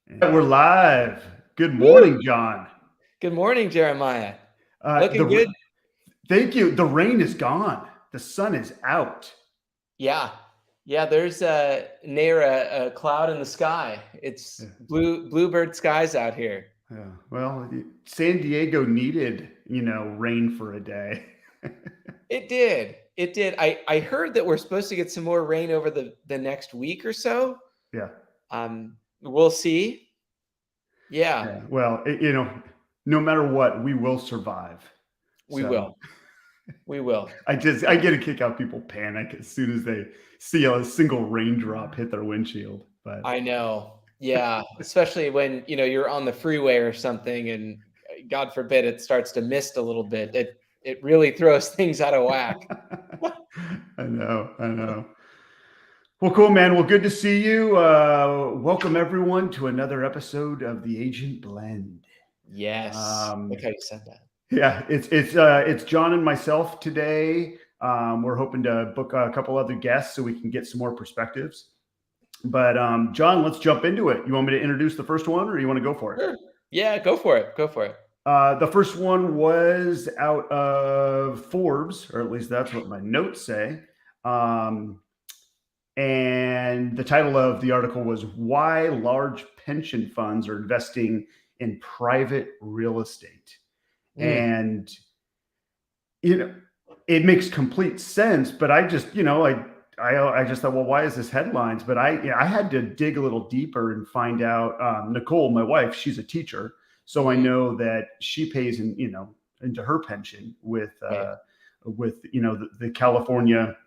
We're live. Good Woo! morning, John. Good morning, Jeremiah. Uh, Looking the good? Thank you. The rain is gone. The sun is out. Yeah. Yeah, there's near a cloud in the sky. Yeah. It's bluebird skies out here. Yeah. Well, San Diego needed, rain for a day. It did. It did. I heard that we're supposed to get some more rain over the next week or so. Yeah. We'll see. Yeah, Yeah. Well, no matter what, we will survive. we So will. We will. I get a kick out people panic as soon as they see a single raindrop hit their windshield. But I know. Yeah, especially when, you're on the freeway or something and God forbid it starts to mist a little bit. It really throws things out of whack. I know. I know. Well, cool, man. Well, good to see you. Welcome everyone to another episode of the Agent Blend. Yes. Like Um, how you said that. yeah, it's John and myself today. We're hoping to book a couple other guests so we can get some more perspectives. But John, let's jump into it. You want me to introduce the first one, or you want to go for it? Sure. Yeah, go for it. Go for it. The first one was out of Forbes, or at least that's what my notes say. Um, And the title of the article was Why Large Pension Funds Are Investing in Private Real Estate. Mm, And, you know, it makes complete sense, but I just, I just thought, well, why is this headlines? But I had to dig a little deeper and find out. Nicole, my wife, she's a teacher, so I mhm. know that she pays into her pension Right. with the California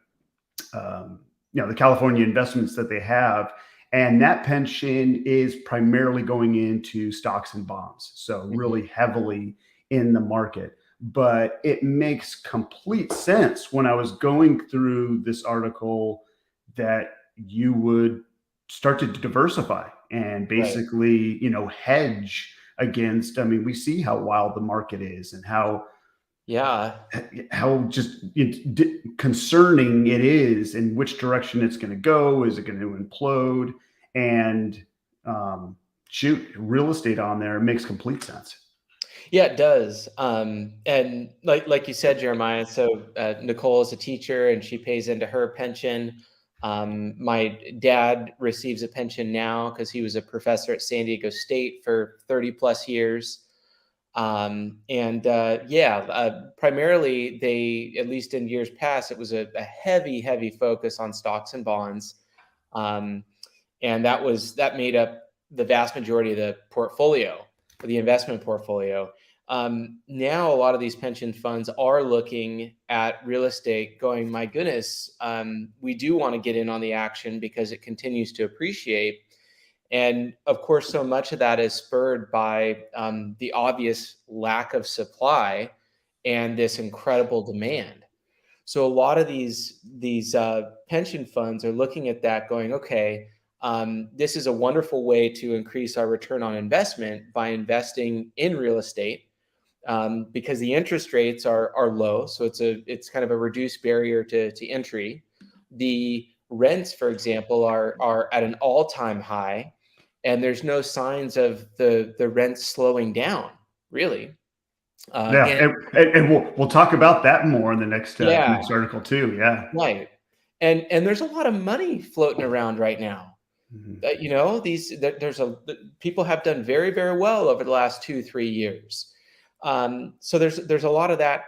the California investments that they have. And that pension is primarily going into stocks and bonds. So Mhm. really heavily in the market. But it makes complete sense when I was going through this article that you would start to diversify and Right. basically, hedge against. I mean, we see how wild the market is and Yeah. how just concerning it is and which direction it's going to go. Is it going to implode? And um, shoot, real estate on there makes complete sense. Yeah, it does. And like you said, Jeremiah, so Nicole is a teacher and she pays into her pension. My dad receives a pension now because he was a professor at San Diego State for 30 plus years. Primarily they, at least in years past, it was a heavy focus on stocks and bonds. Um, and that made up the vast majority of the portfolio, or the investment portfolio. Now, a lot of these pension funds are looking at real estate, going, "My goodness, we do want to get in on the action because it continues to appreciate." And of course, so much of that is spurred by the obvious lack of supply and this incredible demand. So a lot of these pension funds are looking at that, going, okay, this is a wonderful way to increase our return on investment by investing in real estate, because the interest rates are low, so it's kind of a reduced barrier to entry. The rents, for example, are at an all time high, and there's no signs of the rents slowing down, really. Yeah, And and we'll talk about that more in the yeah, next article too. Yeah. right. And there's a lot of money floating around right now. Mhm. There's a people have done very well over the last 2-3 years. So there's a lot of that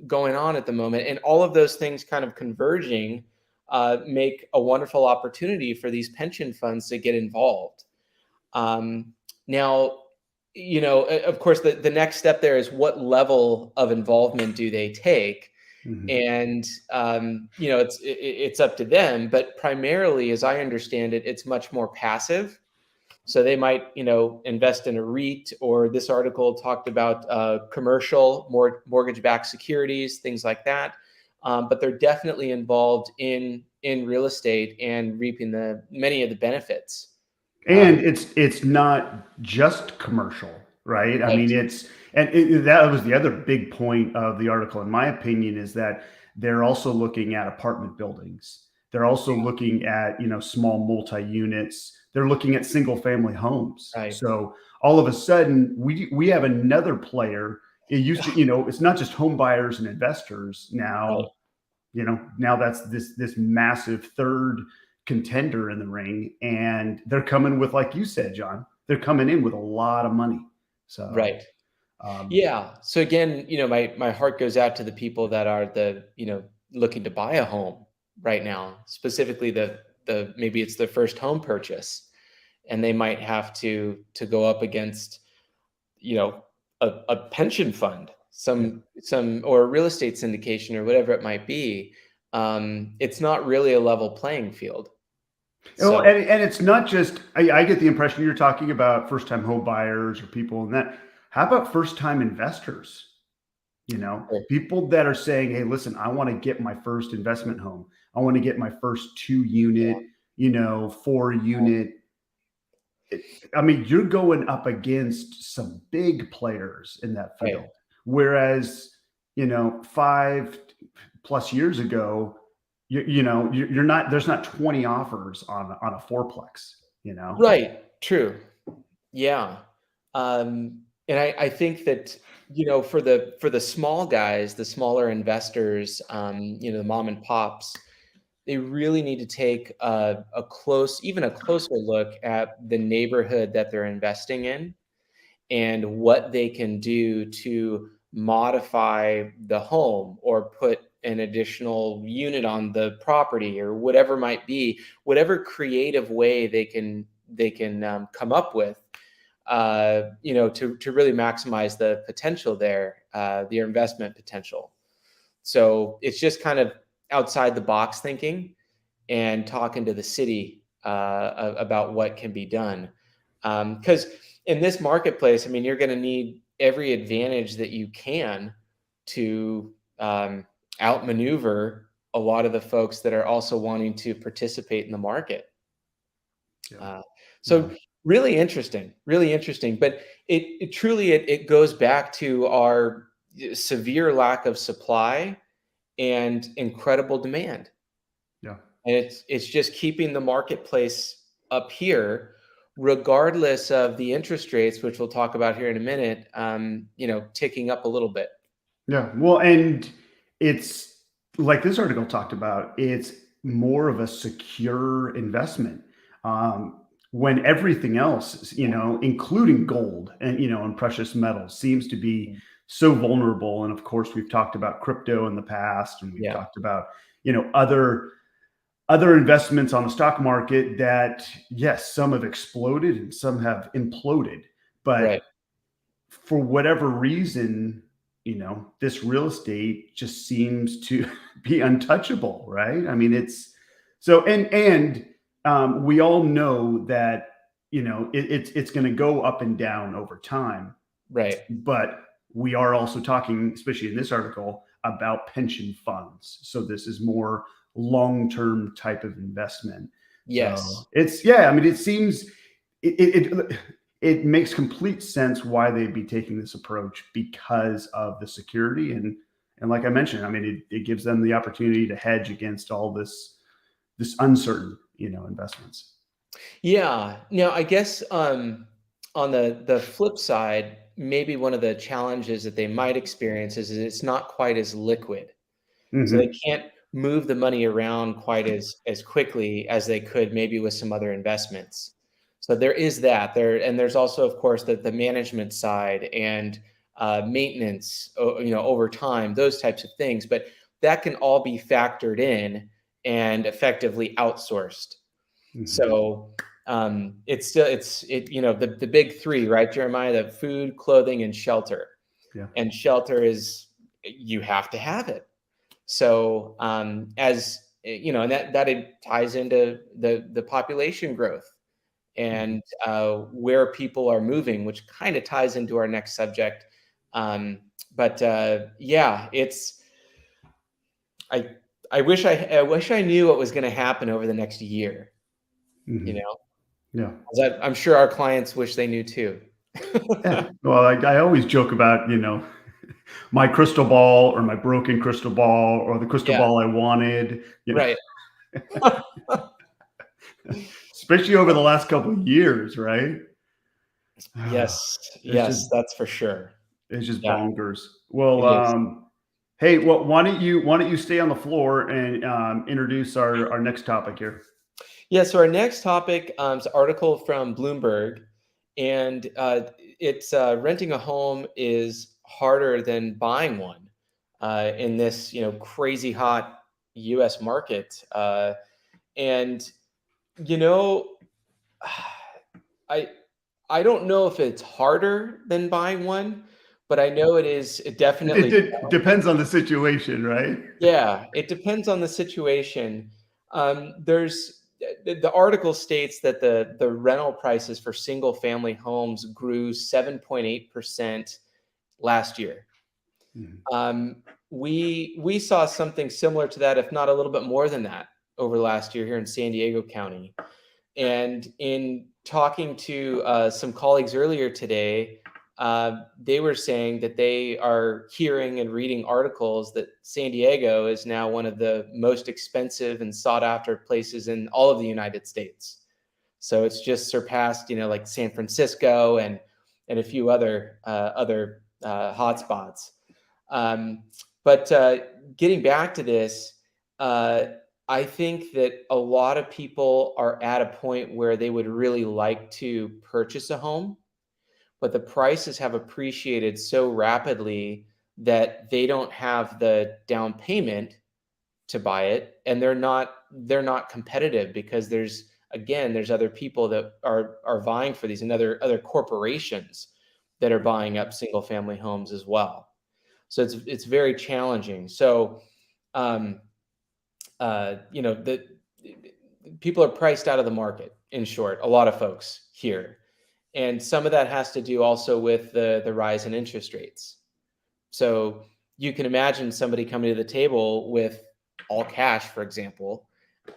going on at the moment, and all of those things kind of converging make a wonderful opportunity for these pension funds to get involved. Um, Now, of course, the next step there is what level of involvement do they take? Mhm. And it's up to them, but primarily, as I understand it, it's much more passive. So they might, invest in a REIT, or this article talked about commercial mortgage-backed securities, things like that. But they're definitely involved in real estate and reaping the many of the benefits. And it's not just commercial, right? I Right. mean, that was the other big point of the article, in my opinion, is that they're also looking at apartment buildings. They're also looking at small multi units. they're looking at single family homes. Right. So all of a sudden, we have another player. It used to, it's not just home buyers and investors Right. now. Now that's this massive third contender in the ring, and they're coming with, like you said, John, they're coming in with a lot of money. So Right. um, Yeah. So again, my heart goes out to the people that are looking to buy a home right now, specifically the maybe it's their first home purchase, and they might have to go up against, a pension fund, yeah. some or a real estate syndication or whatever it might be. It's not really a level playing field. Well, So and it's not just, I get the impression you're talking about first time home buyers or people in that. How about first time investors? People that are saying, hey, listen, I want to get my first investment home. I want to get my first 2 unit, 4 unit. I mean, you're going up against some big players in that right. field. Whereas, 5+ years ago, you're not, there's not 20 offers on a fourplex, you know? Right. True. Yeah. And I think that, for the small guys, the smaller investors, the mom and pops, they really need to take even a closer look at the neighborhood that they're investing in and what they can do to modify the home or put an additional unit on the property or whatever might be, whatever creative way they can come up with, to really maximize the potential there, the investment potential. So it's just kind of outside the box thinking and talking to the city about what can be done. Because in this marketplace, I mean, you're going to need every advantage that you can to outmaneuver a lot of the folks that are also wanting to participate in the market. Yeah. Uh, Yeah. so really interesting, really interesting. But it truly it goes back to our severe lack of supply and incredible demand. Yeah. And it's just keeping the marketplace up here, regardless of the interest rates, which we'll talk about here in a minute, ticking up a little bit. Yeah. Well, and it's like this article talked about, it's more of a secure investment. When everything else, including gold and precious metals, seems to be so vulnerable. And of course, we've talked about crypto in the past, and we've Yeah. talked about, other investments on the stock market that, yes, some have exploded and some have imploded. But Right. for whatever reason, this real estate just seems to be untouchable, right? I mean, it's so, and we all know that it's going to go up and down over time, Right. but we are also talking, especially in this article, about pension funds. So this is more long-term type of investment. So Yes. yeah, I mean, it seems it makes complete sense why they'd be taking this approach because of the security and like I mentioned, I mean, it gives them the opportunity to hedge against all this uncertain, investments. Yeah. Now, I guess on the flip side, maybe one of the challenges that they might experience is it's not quite as liquid. So they Hmm. can't move the money around quite as quickly as they could maybe with some other investments. So there is that there, and there's also, of course, the management side and maintenance, over time, those types of things. But that can all be factored in and effectively outsourced. Hmm. So it's still the big three, right, Jeremiah? The food, clothing, and shelter. Yeah. And shelter is you have to have it. So, and that it ties into the population growth Mhm. and where people are moving, which kind of ties into our next subject. But yeah, it's I I wish I knew what was going to happen over the next year. You Mhm. know, Yeah. 'Cause I'm sure our clients wish they knew too. Yeah. Well, I always joke about, my crystal ball or my broken crystal ball or the crystal Yeah, ball I wanted. right. especially over the last couple of years, right? Yes, It's just yes, that's for sure. it's just Yeah, bonkers. Well, it is. hey, well, why don't you stay on the floor and introduce our next topic here? Yeah, so our next topic is an article from Bloomberg, and it's renting a home is harder than buying one in this crazy hot U.S. market. And you know, I I don't know if it's harder than buying one, but I know it It, definitely it challenging. depends on the situation, right? Yeah, it depends on the situation. The article states that the rental prices for single family homes grew 7.8% last year. Mhm. Um, we saw something similar to that, if not a little bit more than that, over last year here in San Diego County. And in talking to some colleagues earlier today, they were saying that they are hearing and reading articles that San Diego is now one of the most expensive and sought after places in all of the United States. So it's just surpassed, like San Francisco and a few other hotspots. Um, but getting back to this, uh, I think that a lot of people are at a point where they would really like to purchase a home, but the prices have appreciated so rapidly that they don't have the down payment to buy it, and they're not competitive because there's other people that are vying for these, and other corporations that are buying up single family homes as well. So it's very challenging. So um, the people are priced out of the market, in short, a lot of folks here. And some of that has to do also with the rise in interest rates. So you can imagine somebody coming to the table with all cash, for example.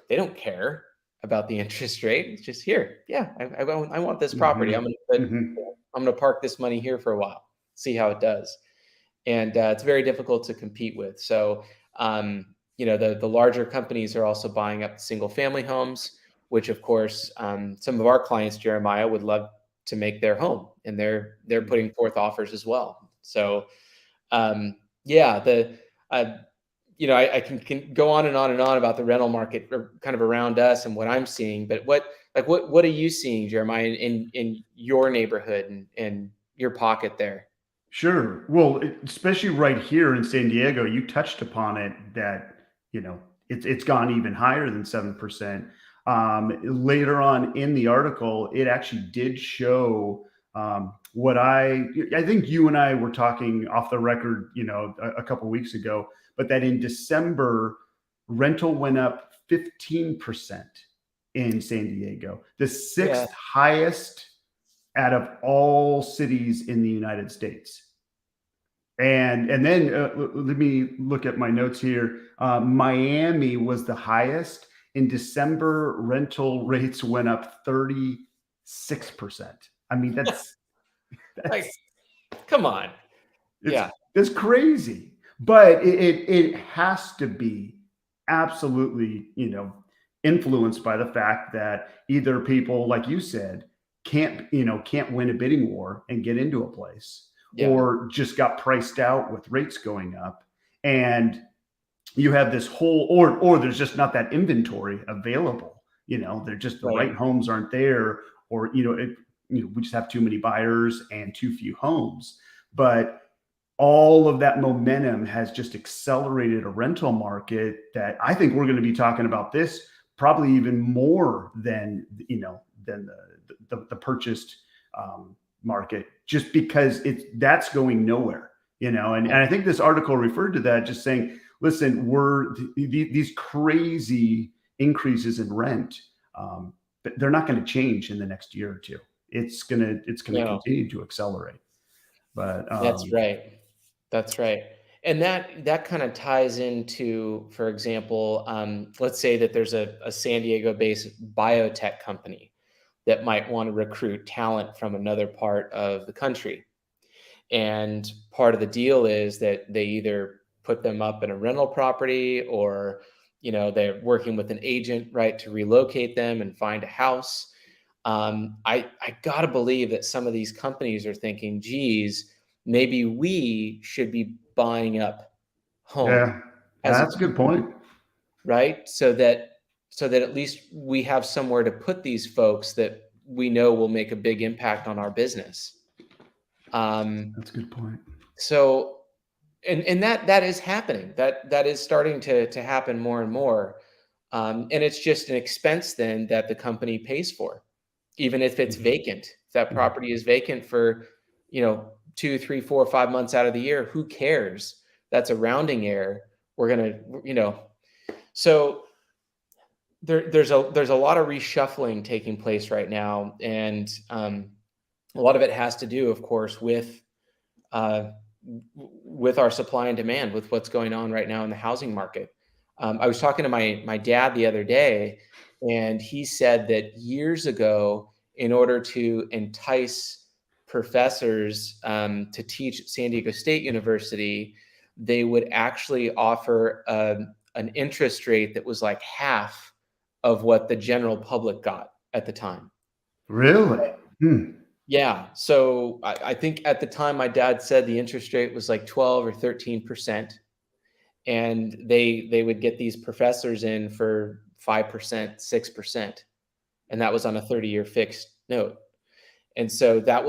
They don't care about the interest rate. It's just here. Yeah, I want this property. Mhm. Mhm. I'm going to park this money here for a while, see how it does. And it's very difficult to compete with. So, the larger companies are also buying up single family homes, which of course some of our clients, Jeremiah, would love to make their home, and they're putting forth offers as well. So, yeah, I can go on and on and on about the rental market kind of around us and what I'm seeing, but what are you seeing, Jeremiah, in your neighborhood and your pocket there? Sure. Well, especially right here in San Diego, you touched upon it that, you know, it's gone even higher than 7%. Later on in the article, it actually did show what I think you and I were talking off the record, a couple weeks ago, but that in December, rental went up 15% in San Diego, the Yeah. sixth highest out of all cities in the United States. And then let me look at my notes here. Miami was the highest. In December, rental rates went up 36%. I mean, Like, that's come on. it's Yeah. that's crazy. But it has to be absolutely, influenced by the fact that either people, like you said, can't win a bidding war and get into a place, Yeah. or just got priced out with rates going up. And you have this whole, or there's just not that inventory available. They're just the right Right. homes aren't there, or we just have too many buyers and too few homes. But all of that momentum has just accelerated a rental market that I think we're going to be talking about this probably even more than the purchased market, just because that's going nowhere. And Right. I think this article referred to that, just saying, listen, these crazy increases in rent, they're not going to change in the next year or two. It's gonna No, continue to accelerate. But that's right. That's right. And that kind of ties into, for example, let's say that there's a San Diego-based biotech company that might want to recruit talent from another part of the country. And part of the deal is that they either put them up in a rental property, or they're working with an agent, right, to relocate them and find a house. I got to believe that some of these companies are thinking, geez, maybe we should be buying up home Yeah, as a that's a good company, point. right? So that at least we have somewhere to put these folks that we know will make a big impact on our business. That's a good point. So and that is happening. That is starting to happen more and more. And it's just an expense then that the company pays for, even if it's Mhm. vacant. If that Mhm. property is vacant for, 2, 3, 4, 5 months out of the year, who cares? That's a rounding error. We're gonna, so there's a lot of reshuffling taking place right now, and a lot of it has to do, of course, uh, with our supply and demand, with what's going on right now in the housing market. I was talking to my dad the other day, and he said that years ago, in order to entice professors to teach at San Diego State University, they would actually offer an interest rate that was like half of what the general public got at the time. Really? Hmm. Yeah. So I think at the time my dad said the interest rate was like 12 or 13%. And they would get these professors in for 5%, 6%. And that was on a 30-year fixed note. And so that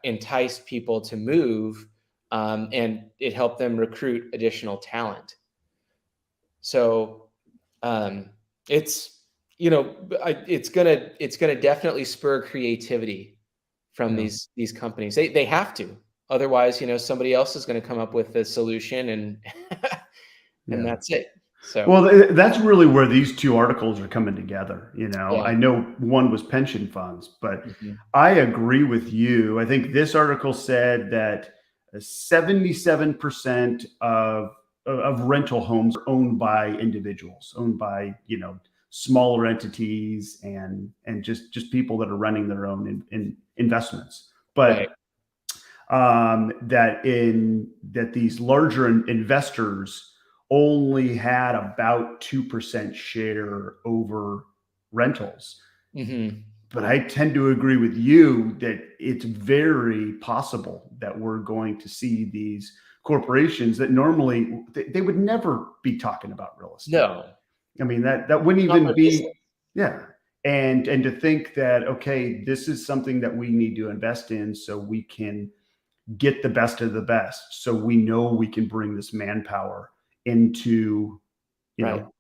enticed people to move, and it helped them recruit additional talent. So um, it's it's gonna definitely spur creativity from Yeah. these companies. They have to, otherwise, somebody else is going to come up with a solution, and and Yeah. that's it. So Well, that's really where these two articles are coming together. yeah. I know one was pension funds, but Mhm. I agree with you. I think this article said that 77% of rental homes are owned by individuals, owned by, smaller entities and just people that are running their own in investments. Right. But that these larger investors only had about 2% share over rentals. Mhm. But I tend to agree with you that it's very possible that we're going to see these corporations that normally they would never be talking about real estate. No, I mean, that wouldn't not even their business. be, yeah. And to think that, okay, this is something that we need to invest in so we can get the best of the best, so we know we can bring this manpower into, you Right. know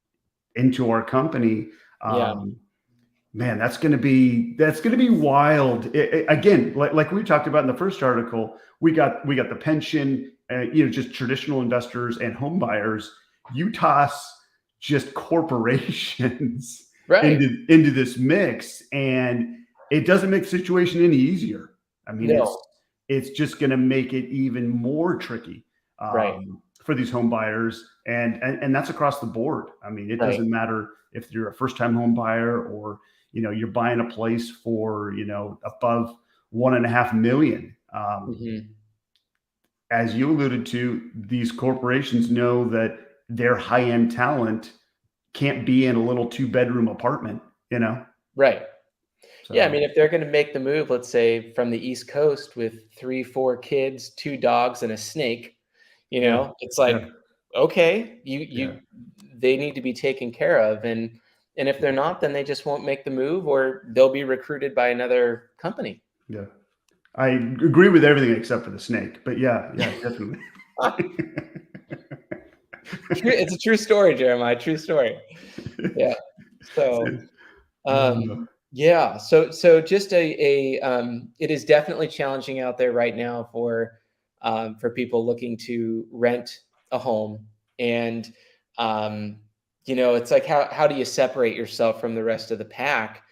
into our company. Yeah. um Man, that's going to be wild. Again, like we talked about in the first article, we got the pension, just traditional investors and home buyers. You toss just corporations Right. into this mix, and it doesn't make the situation any easier. I mean, No. it's just going to make it even more tricky, Right. for these home buyers, and that's across the board. I mean, it Right. doesn't matter if you're a first time home buyer, or you're buying a place for above 1.5 million. Mhm. As you alluded to, these corporations know that their high end talent can't be in a little 2 bedroom apartment. Right. Yeah, I So mean, if they're gonna make the move, let's say, from the East Coast with 3, 4 kids, 2 dogs, and a snake, yeah, it's yeah, like, okay, yeah, they need to be taken care of, and if they're not, then they just won't make the move, or they'll be recruited by another company. yeah. I agree with everything except for the snake, but yeah, yeah, definitely. It's a true story, Jeremiah, true story. Yeah. So, Uh, yeah, so just it is definitely challenging out there right now for people looking to rent a home, and it's like, how do you separate yourself from the rest of the pack?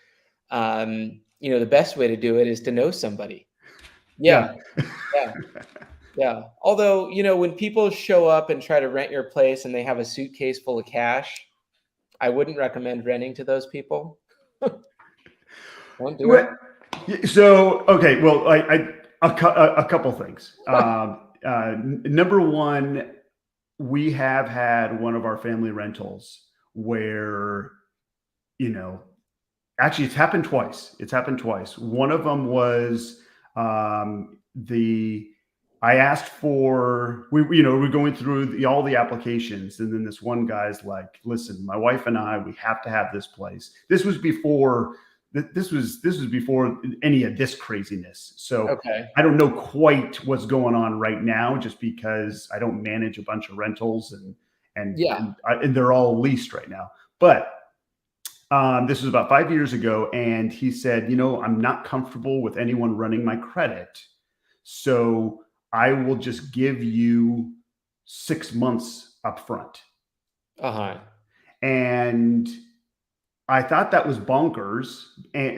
The best way to do it is to know somebody. yeah. Yeah, yeah, yeah. Although, when people show up and try to rent your place and they have a suitcase full of cash, I wouldn't recommend renting to those people. Don't do it. Well, so okay, well, a couple things. Number one, we have had one of our family rentals where, you know, actually it's happened twice. It's happened twice. One of them was the I asked for we're going through all the applications, and then this one guy's like, "Listen, my wife and I, we have to have this place." This was before any of this craziness. So Okay. I don't know quite what's going on right now, just because I don't manage a bunch of rentals, Yeah. and they're all leased right now. But this was about 5 years ago, and he said, I'm not comfortable with anyone running my credit, so I will just give you 6 months up front. Uh-huh. And I thought that was bonkers,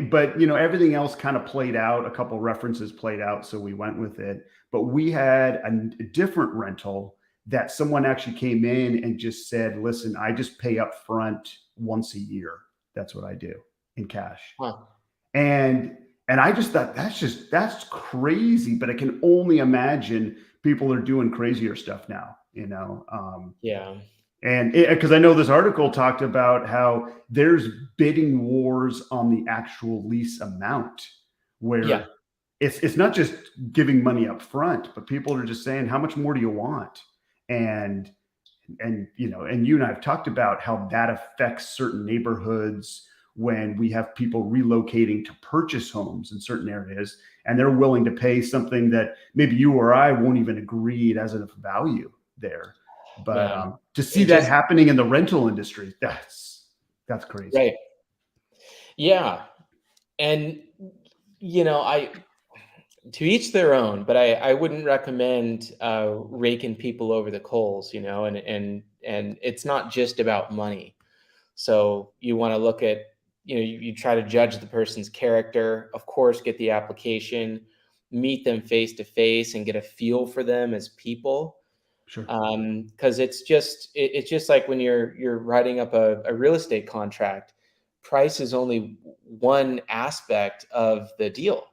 but everything else kind of played out. A couple references played out, so we went with it. But we had a different rental that someone actually came in and just said, "Listen, I just pay up front once a year. That's what I do in cash." Huh. And I just thought that's crazy. But I can only imagine people are doing crazier stuff now. Yeah. And because I know this article talked about how there's bidding wars on the actual lease amount, Yeah. where it's not just giving money up front, but people are just saying, how much more do you want? And and you and I have talked about how that affects certain neighborhoods when we have people relocating to purchase homes in certain areas, and they're willing to pay something that maybe you or I won't even agree it has enough value there. But Man. to see It that just happening in the rental industry, that's crazy. right. Yeah. And I to each their own, but I wouldn't recommend raking people over the coals, and it's not just about money. So you want to look at, you try to judge the person's character, of course, get the application, meet them face to face and get a feel for them as people. Sure. Because it's just like when you're writing up a real estate contract, price is only one aspect of the deal.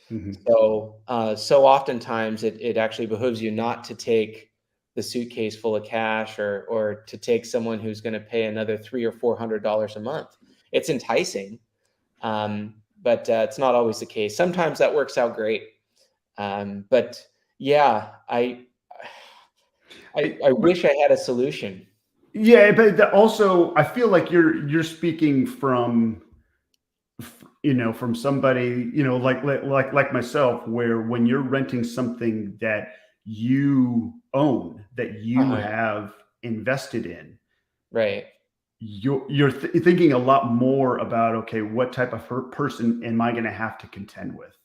Hmm. So oftentimes it actually behooves you not to take the suitcase full of cash, or to take someone who's going to pay another $300 or $400 a month. It's enticing, but it's not always the case. Sometimes that works out great, but yeah, I But wish I had a solution. yeah, but also I feel like you're speaking from somebody, like myself, where when you're renting something that you own, that you Uh-huh. have invested in, Right, you're thinking a lot more about, okay, what type of person am I going to have to contend with?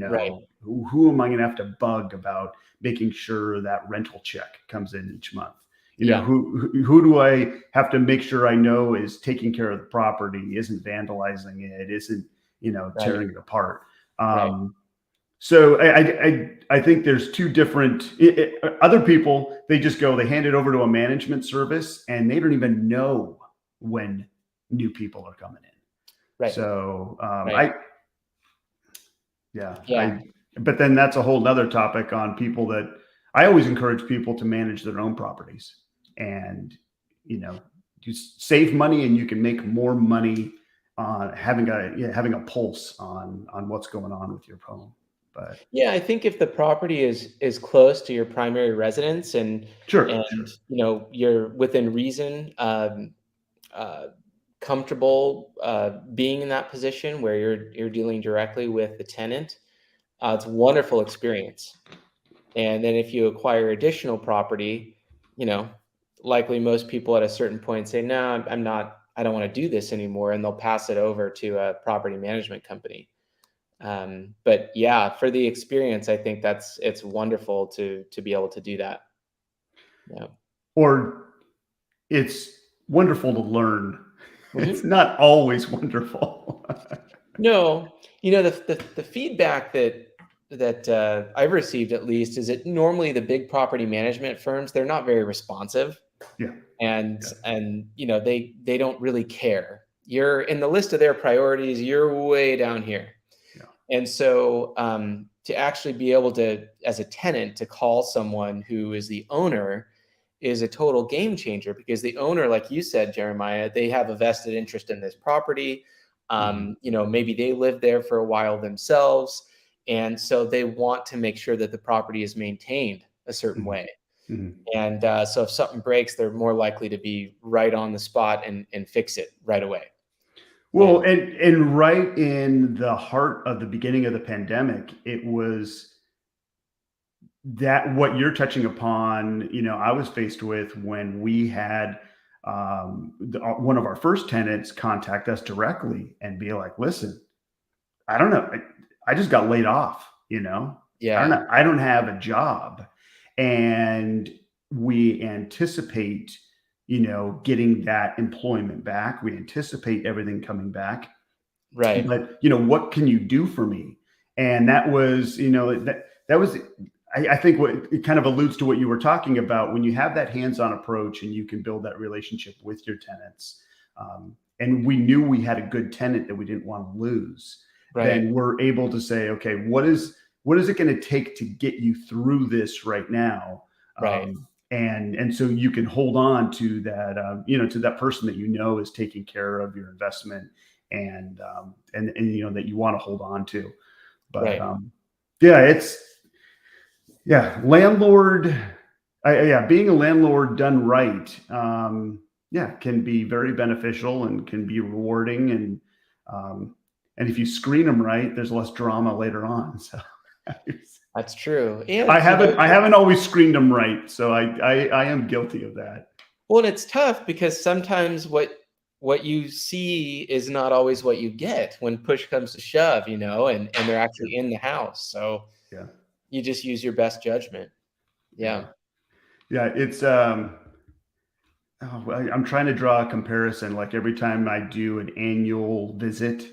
right, Who am I going to have to bug about making sure that rental check comes in each month? yeah, Who do I have to make sure I know is taking care of the property, isn't vandalizing it, isn't right, tearing it apart? right. So I think there's two different other people. They just go, they hand it over to a management service, and they don't even know when new people are coming in. Right, So right. yeah, Yeah. but then that's a whole nother topic on people that I always encourage people to manage their own properties, and you know, you save money and you can make more money on having a pulse on what's going on with your home. But Yeah, I think if the property is close to your primary residence, and sure. you're within reason, uh, comfortable being in that position where you're dealing directly with the tenant, it's a wonderful experience. And then if you acquire additional property, you know, likely most people at a certain point say, "No, I'm not. I don't want to do this anymore," and they'll pass it over to a property management company. But yeah, for the experience, I think it's wonderful to be able to do that. Yeah. Or it's wonderful to learn. It's Mhm. not always wonderful. No, the feedback that I've received, at least, is that normally the big property management firms, they're not very responsive, Yeah, and they don't really care. You're in the list of their priorities. You're way down here. yeah, And so, to actually be able to, as a tenant, to call someone who is the owner is a total game changer, because the owner, like you said, Jeremiah, they have a vested interest in this property. Mhm. Maybe they lived there for a while themselves. And so they want to make sure that the property is maintained a certain Mhm. way. Mhm. And so if something breaks, they're more likely to be right on the spot and fix it right away. Well, And and right in the heart of the beginning of the pandemic, it was that what you're touching upon, I was faced with when we had one of our first tenants contact us directly and be like, listen, I don't know. I just got laid off, I don't yeah, know. I don't have a job. And we anticipate, getting that employment back. We anticipate everything coming back. right, But, what can you do for me? And that was, that was, I think what it kind of alludes to what you were talking about when you have that hands-on approach and you can build that relationship with your tenants. And we knew we had a good tenant that we didn't want to lose. right, Then we're able to say, okay, what is it going to take to get you through this right now? right, And so you can hold on to that, to that person that is taking care of your investment and that you want to hold on to. But right. yeah, landlord. Yeah, being a landlord done right, yeah, can be very beneficial and can be rewarding. Um, and if you screen them right, there's less drama later on. So That's true. I And, haven't I haven't always screened them right, so I am guilty of that. well, and it's tough because sometimes what you see is not always what you get when push comes to shove, and they're Yeah, actually in the house. So yeah, you just use your best judgment. yeah, Yeah. yeah. It's oh, I'm trying to draw a comparison. Like every time I do an annual visit,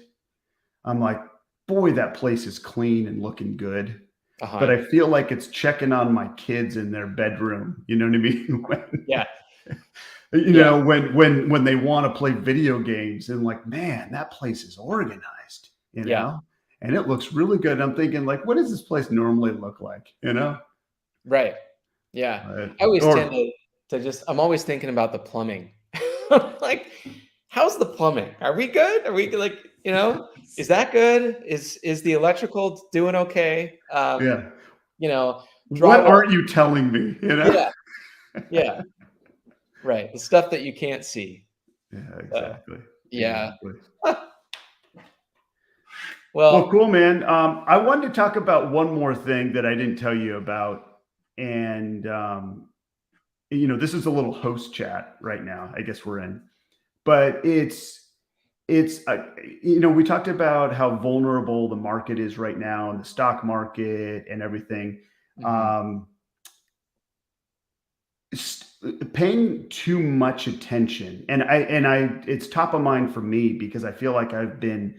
I'm like, boy, that place is clean and looking good. But Uh-huh. I feel like it's checking on my kids in their bedroom. You know what I mean? Yeah. When Yeah. when they want to play video games and like, man, that place is organized, Yeah. and it looks really good. I'm thinking, like, what does this place normally look like? Right. Yeah. Uh, I always tend or to just I'm always thinking about the plumbing. Like, how's the plumbing? Are we good? Are we like, is that good? Is the electrical doing okay? yeah, You know, what drywall. aren't you telling me? Yeah. Yeah. Right. The stuff that you can't see. Yeah, So, exactly. yeah. Exactly. Well, Well, cool, man. I wanted to talk about one more thing that I didn't tell you about. And, this is a little host chat right now. I guess we're in, but we talked about how vulnerable the market is right now and the stock market and everything. mhm, Um, Paying too much attention it's top of mind for me because I feel like I've been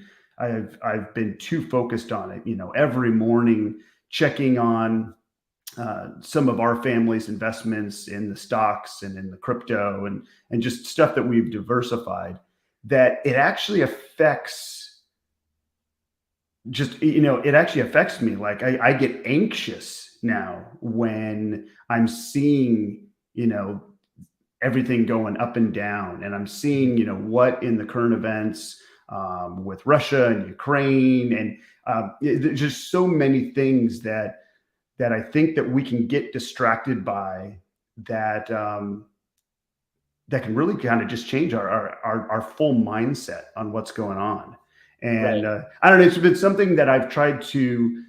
too focused on it, every morning checking on some of our family's investments in the stocks and in the crypto and just stuff that we've diversified, that it actually affects it actually affects me. Like I get anxious now when I'm seeing, everything going up and down. And I'm mhm. seeing, what in the current events with Russia and Ukraine, and there's just so many things that I think that we can get distracted by that that can really kind of just change our full mindset on what's going on. And Right, I don't know, it's been something that I've tried to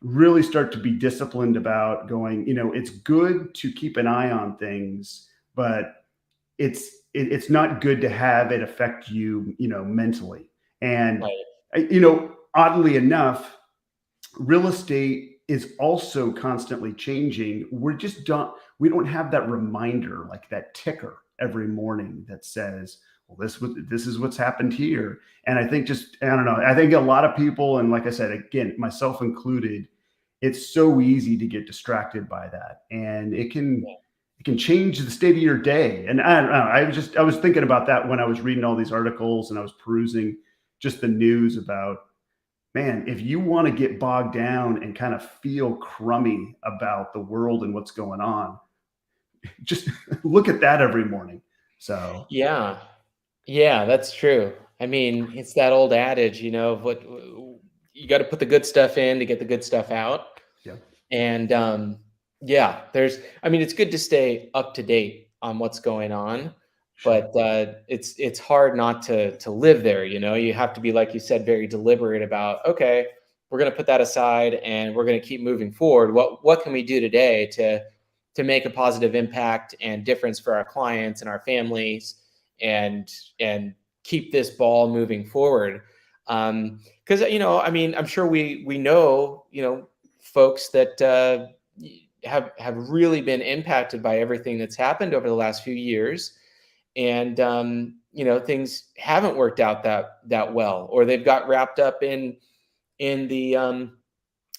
really start to be disciplined about. Going, it's good to keep an eye on things, but it's not good to have it affect you, mentally. And right, oddly enough, real estate is also constantly changing. We don't have that reminder, like that ticker every morning that says, well, this is what's happened here. And I think, just I don't know, I think a lot of people, and like I said, again, myself included, it's so easy to get distracted by that, and it can change the state of your day. And I don't know, I was thinking about that when I was reading all these articles and I was perusing just the news about, man, if you want to get bogged down and kind of feel crummy about the world and what's going on, just look at that every morning. So Yeah. Yeah, that's true. I mean, it's that old adage, of what you got to put the good stuff in to get the good stuff out. yeah, And yeah, I mean, it's good to stay up to date on what's going on, sure. but it's hard not to live there. You have to be, like you said, very deliberate about, okay, we're going to put that aside and we're going to keep moving forward. What can we do today to make a positive impact and difference for our clients and our families, and keep this ball moving forward? Because I mean, I'm sure we know, folks that have really been impacted by everything that's happened over the last few years, and things haven't worked out that well, or they've got wrapped up in the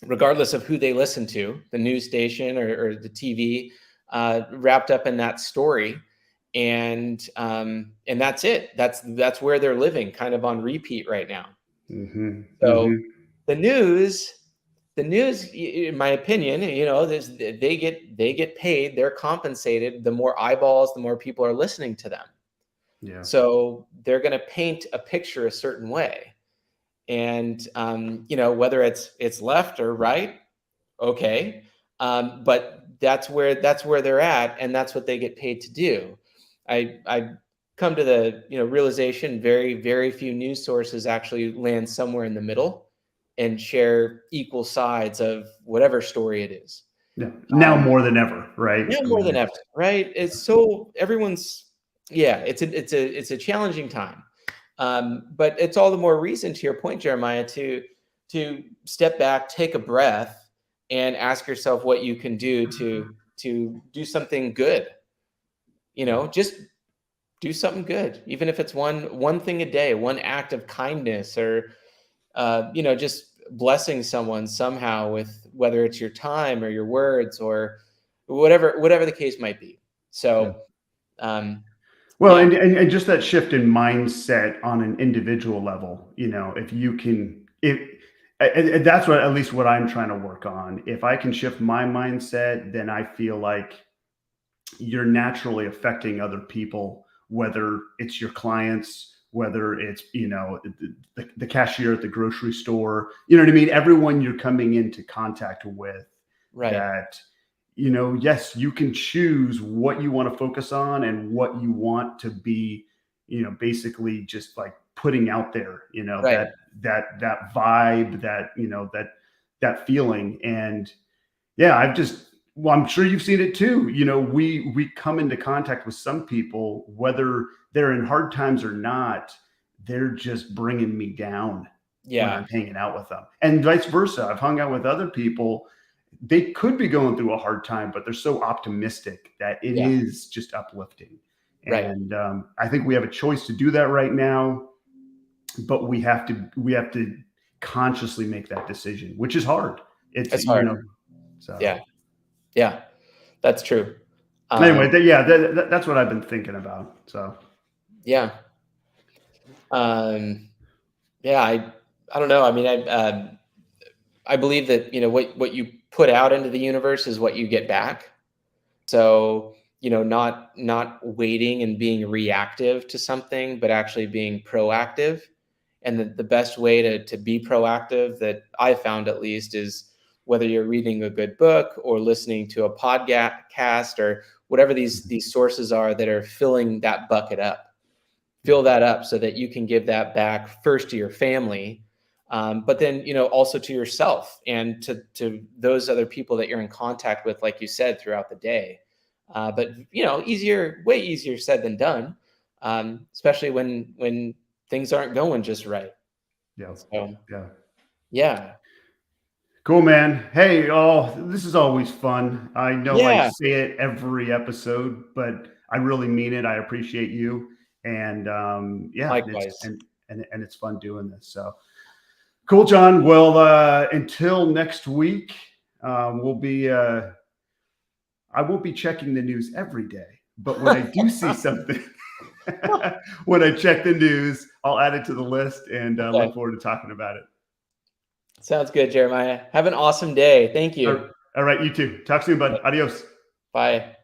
regardless of who they listen to, the news station or the TV, wrapped up in that story, and that's it. That's where they're living, kind of on repeat right now. Mm-hmm. So Mm-hmm. the news, in my opinion, they get paid, they're compensated. The more eyeballs, the more people are listening to them. Yeah. So they're going to paint a picture a certain way, and whether it's left or right, okay, but that's where they're at, and that's what they get paid to do. I come to the realization, very very few news sources actually land somewhere in the middle and share equal sides of whatever story it is. Yeah. Now um, more than ever, right? yeah, I more than mean, ever, right? It's so everyone's, yeah, it's a challenging time. But it's all the more reason, to your point, Jeremiah, to step back, take a breath, and ask yourself what you can do to do something good. Just do something good, even if it's one thing a day, one act of kindness, or just blessing someone somehow, with whether it's your time or your words, or whatever the case might be. yeah. So um, Well, yeah, and just that shift in mindset on an individual level, if you can, if and that's what, at least what I'm trying to work on. If I can shift my mindset, then I feel like you're naturally affecting other people, whether it's your clients, whether it's, the cashier at the grocery store, you know what I mean? Everyone you're coming into contact with, right, that, yes, you can choose what you want to focus on and what you want to be, basically just like putting out there, right, that vibe, that feeling. And yeah, well, I'm sure you've seen it too. We come into contact with some people, whether they're in hard times or not, they're just bringing me down when yeah, I'm hanging out with them. And vice versa. I've hung out with other people. They could be going through a hard time, but they're so optimistic that it yeah, is just uplifting. right. And I think we have a choice to do that right now, but we have to consciously make that decision, which is hard. It's, It's hard. so. Yeah, yeah, that's true. Anyway, Um, yeah, that's what I've been thinking about. So yeah, um, yeah. I don't know. I mean, I believe that what you put out into the universe is what you get back. So not waiting and being reactive to something, but actually being proactive. And the best way to be proactive, that I found at least, is whether you're reading a good book or listening to a podcast, or whatever these sources are that are filling that bucket up. yeah, Fill that up so that you can give that back, first to your family, but then also to yourself, and to those other people that you're in contact with, like you said, throughout the day. But way easier said than done, especially when things aren't going just right. yeah, So yeah. yeah, Cool, man. Hey, oh, this is always fun. I know I yeah, say it every episode, but I really mean it. I appreciate you, and yeah, and it's likewise. and it's fun doing this. So cool, John. Well, until next week, we'll be. I won't be checking the news every day, but when I do see something, when I check the news, I'll add it to the list, and Okay, look forward to talking about it. sounds good, Jeremiah. Have an awesome day. Thank you. All right, you too. Talk soon, bud. Adios. Bye.